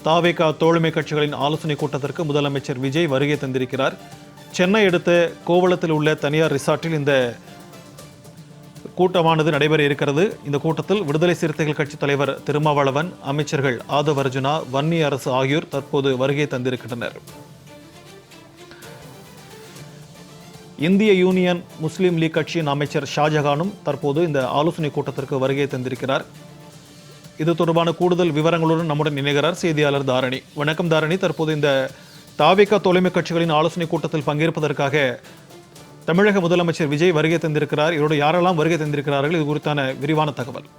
தாவேகா தோழமை கட்சிகளின் ஆலோசனை கூட்டத்திற்கு முதலமைச்சர் விஜய் வருகை தந்திருக்கிறார். சென்னை அடுத்த கோவளத்தில் உள்ள தனியார் ரிசார்ட்டில் இந்த கூட்டமானது நடைபெற இருக்கிறது. இந்த கூட்டத்தில் விடுதலை சிறுத்தைகள் கட்சி தலைவர் திருமாவளவன், அமைச்சர்கள் ஆதவ் அர்ஜுனா, வன்னி அரசு ஆகியோர் தற்போது வருகை தந்திருக்கின்றனர். இந்திய யூனியன் முஸ்லீம் லீக் கட்சியின் அமைச்சர் ஷாஜகானும் தற்போது இந்த ஆலோசனை கூட்டத்திற்கு வருகை தந்திருக்கிறார். இது தொடர்பான கூடுதல் விவரங்களுடன் நம்முடன் இணைகிறார் செய்தியாளர் தாரணி. வணக்கம் தாரணி. தற்போது இந்த தாவேகா தோழமை கட்சிகளின் ஆலோசனை கூட்டத்தில் பங்கேற்பதற்காக தமிழக முதலமைச்சர் விஜய் வருகை தந்திருக்கிறார். இதோடு யாரெல்லாம் வருகை தந்திருக்கிறார்கள், இது குறித்தான விரிவான தகவல்.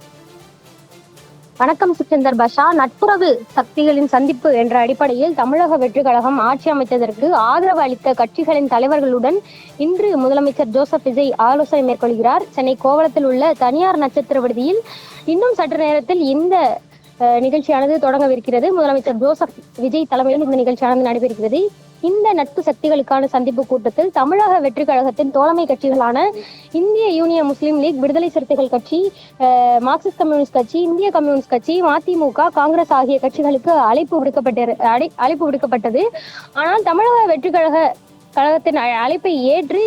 வணக்கம் சிக்கந்தர் பாஷா. நட்புறவு சக்திகளின் சந்திப்பு என்ற அடிப்படையில் தமிழக வெற்றி கழகம் ஆட்சி அமைத்ததற்கு ஆதரவு அளித்த கட்சிகளின் தலைவர்களுடன் இன்று முதலமைச்சர் ஜோசப் விஜய் ஆலோசனை மேற்கொள்கிறார். சென்னை கோவளத்தில் உள்ள தனியார் நட்சத்திர விடுதியில் இன்னும் சற்று நேரத்தில் இந்த நிகழ்ச்சியானது தொடங்கவிருக்கிறது. முதலமைச்சர் ஜோசப் விஜய் தலைமையில் இந்த நிகழ்ச்சியானது நடைபெறுகிறது. இந்த நட்பு சக்திகளுக்கான சந்திப்பு கூட்டத்தில் தமிழக வெற்றி கழகத்தின் தோழமை கட்சிகளான இந்திய யூனியன் முஸ்லீம் லீக், விடுதலை சிறுத்தைகள் கட்சி, மார்க்சிஸ்ட் கம்யூனிஸ்ட் கட்சி, இந்திய கம்யூனிஸ்ட் கட்சி, மதிமுக, காங்கிரஸ் ஆகிய கட்சிகளுக்கு அழைப்பு விடுக்கப்பட்டது. ஆனால் தமிழக வெற்றி கழகத்தின் அழைப்பை ஏற்று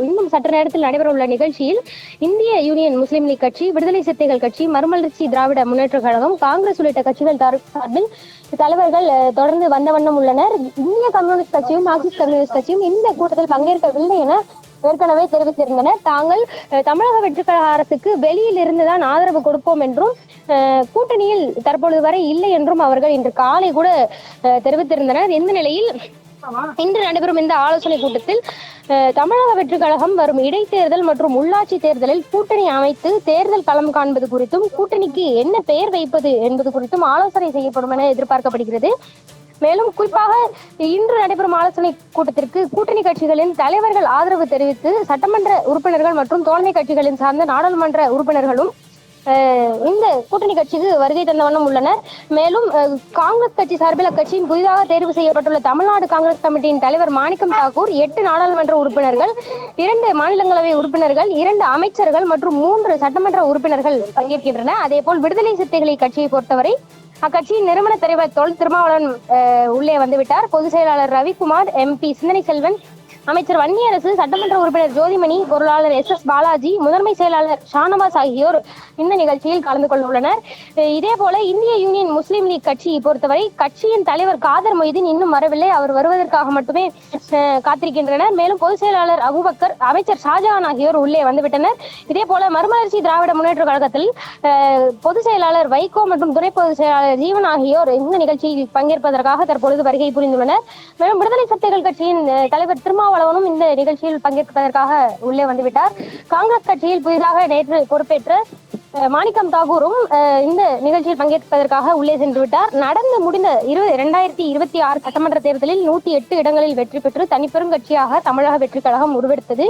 இன்னும் சற்று நேரத்தில் நடைபெறவுள்ள நிகழ்ச்சியில் இந்திய யூனியன் முஸ்லீம் லீக் கட்சி, விடுதலை சிறுத்தைகள் கட்சி, மறுமலர்ச்சி திராவிட முன்னேற்ற கழகம், காங்கிரஸ் உள்ளிட்ட கட்சிகள் சார்பில் தலைவர்கள் தொடர்ந்து வந்த வண்ணம் உள்ளனர். இந்திய கம்யூனிஸ்ட் கட்சியும் மார்க்சிஸ்ட் கம்யூனிஸ்ட் கட்சியும் இந்த கூட்டத்தில் பங்கேற்கவில்லை என ஏற்கனவே தெரிவித்திருந்தனர். தாங்கள் தமிழக வெற்றி கழக அரசுக்கு வெளியில் இருந்துதான் ஆதரவு கொடுப்போம் என்றும் கூட்டணியில் தற்பொழுது வரை இல்லை என்றும் அவர்கள் இன்று காலை கூட தெரிவித்திருந்தனர். இந்த நிலையில் இன்று நடைபெறும் இந்த ஆலோசனை கூட்டத்தில் தமிழக வெற்றி கழகம் வரும் இடைத்தேர்தல் மற்றும் உள்ளாட்சி தேர்தலில் கூட்டணி அமைத்து தேர்தல் களம் காண்பது குறித்தும் கூட்டணிக்கு என்ன பெயர் வைப்பது என்பது குறித்தும் ஆலோசனை செய்யப்படும் என எதிர்பார்க்கப்படுகிறது. மேலும் குறிப்பாக இன்று நடைபெறும் ஆலோசனை கூட்டத்திற்கு கூட்டணி கட்சிகளின் தலைவர்கள் ஆதரவு தெரிவித்து சட்டமன்ற உறுப்பினர்கள் மற்றும் தோழமை கட்சிகளின் சார்ந்த நாடாளுமன்ற உறுப்பினர்களும் இந்த கூட்டணி கட்சிக்கு வருகை தந்த வண்ணம் உள்ளனர். மேலும் காங்கிரஸ் கட்சி சார்பில் அக்கட்சியின் புதிதாக தேர்வு செய்யப்பட்டுள்ள தமிழ்நாடு காங்கிரஸ் கமிட்டியின் தலைவர் மாணிக்கம் தாக்கூர், 8 நாடாளுமன்ற உறுப்பினர்கள், 2 மாநிலங்களவை உறுப்பினர்கள், 2 அமைச்சர்கள் மற்றும் 3 சட்டமன்ற உறுப்பினர்கள் பங்கேற்கின்றனர். அதேபோல் விடுதலை சிறுத்தைகளை கட்சியை பொறுத்தவரை அக்கட்சியின் நிறுவன தலைவர் தொல் திருமாவளவன் உள்ளே வந்துவிட்டார். பொதுச் செயலாளர் ரவிக்குமார், MP சிந்தனை செல்வன், அமைச்சர் வன்னி அரசு, சட்டமன்ற உறுப்பினர் ஜோதிமணி, பொருளாளர் SS பாலாஜி, முதன்மை செயலாளர் ஷானவாஸ் ஆகியோர் இந்த நிகழ்ச்சியில் கலந்து கொள்ள உள்ளனர். இதே போல இந்திய யூனியன் முஸ்லீம் லீக் கட்சியை பொறுத்தவரை கட்சியின் தலைவர் காதர் மொய்தீன் இன்னும் வரவில்லை. அவர் வருவதற்காக மட்டுமே காத்திருக்கின்றனர். மேலும் பொதுச் செயலாளர் அபுபக்கர், அமைச்சர் ஷாஜகான் ஆகியோர் உள்ளே வந்துவிட்டனர். இதே போல மறுமலர்ச்சி திராவிட முன்னேற்ற கழகத்தில் பொதுச் செயலாளர் வைகோ மற்றும் துணை பொதுச் செயலாளர் ஜீவன் ஆகியோர் இந்த நிகழ்ச்சியில் பங்கேற்பதற்காக தற்பொழுது வருகை புரிந்துள்ளனர். மேலும் விடுதலை சிறுத்தைகள் கட்சியின் தலைவர் திருமாவளவனும் இந்த நிகழ்ச்சியில் பங்கேற்பதற்காக உள்ளே வந்துவிட்டார். காங்கிரஸ் கட்சியில் புதிதாக நேற்று பொறுப்பேற்ற மாணிக்கம் தாக்கூரும் இந்த நிகழ்ச்சியில் பங்கேற்பதற்காக உள்ளே சென்று விட்டார். நடந்து முடிந்த 2026 சட்டமன்ற தேர்தலில் 108 இடங்களில் வெற்றி பெற்று தனிப்பெரும் கட்சியாக தமிழக வெற்றி கழகம் உருவெடுத்தது.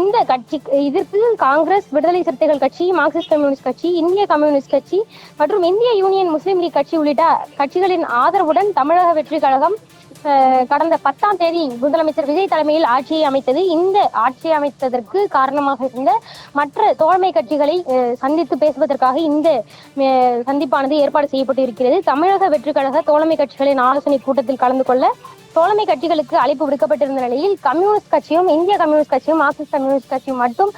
இந்த கட்சி இதற்கு காங்கிரஸ், விடுதலை சிறுத்தைகள் கட்சி, மார்க்சிஸ்ட் கம்யூனிஸ்ட் கட்சி, இந்திய கம்யூனிஸ்ட் கட்சி மற்றும் இந்திய யூனியன் முஸ்லீம் லீக் கட்சி உள்ளிட்ட கட்சிகளின் ஆதரவுடன் தமிழக வெற்றி கழகம் கடந்த 10ஆம் தேதி முதலமைச்சர் விஜய் தலைமையில் ஆட்சியை அமைத்தது. இந்த ஆட்சியை அமைத்ததற்கு காரணமாக இருந்த மற்ற தோழமை கட்சிகளை சந்தித்து பேசுவதற்காக இந்த சந்திப்பானது ஏற்பாடு செய்யப்பட்டு இருக்கிறது. தமிழக வெற்றி கழக தோழமை கட்சிகளின் ஆலோசனை கூட்டத்தில் கலந்து கொள்ள தோழமை கட்சிகளுக்கு அழைப்பு விடுக்கப்பட்டிருந்த நிலையில் கம்யூனிஸ்ட் கட்சியும், இந்திய கம்யூனிஸ்ட் கட்சியும், மார்க்சிஸ்ட் கம்யூனிஸ்ட் கட்சியும் மட்டும்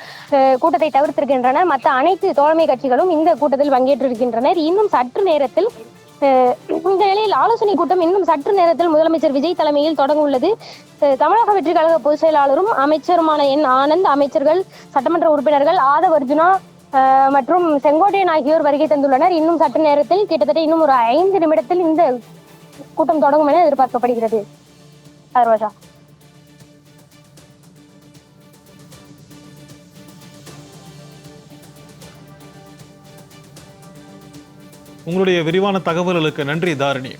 கூட்டத்தை தவிர்த்திருக்கின்றன. மற்ற அனைத்து தோழமை கட்சிகளும் இந்த கூட்டத்தில் பங்கேற்றிருக்கின்றனர். இன்னும் சற்று நேரத்தில் இந்த நிலையில் ஆலோசனை கூட்டம் இன்னும் சற்று நேரத்தில் முதலமைச்சர் விஜய் தலைமையில் தொடங்க உள்ளது. தமிழக வெற்றி கழக பொதுச் செயலாளரும் அமைச்சருமான என் ஆனந்த், அமைச்சர்கள், சட்டமன்ற உறுப்பினர்கள் ஆதவ் அர்ஜுனா மற்றும் செங்கோட்டையன் ஆகியோர் வருகை தந்துள்ளனர். இன்னும் சற்று நேரத்தில் கிட்டத்தட்ட இன்னும் ஒரு 5 நிமிடத்தில் இந்த கூட்டம் தொடங்கும் என எதிர்பார்க்கப்படுகிறது. ஆர்வஷா. உங்களுடைய விரிவான தகவல்களுக்கு நன்றி தாரணி.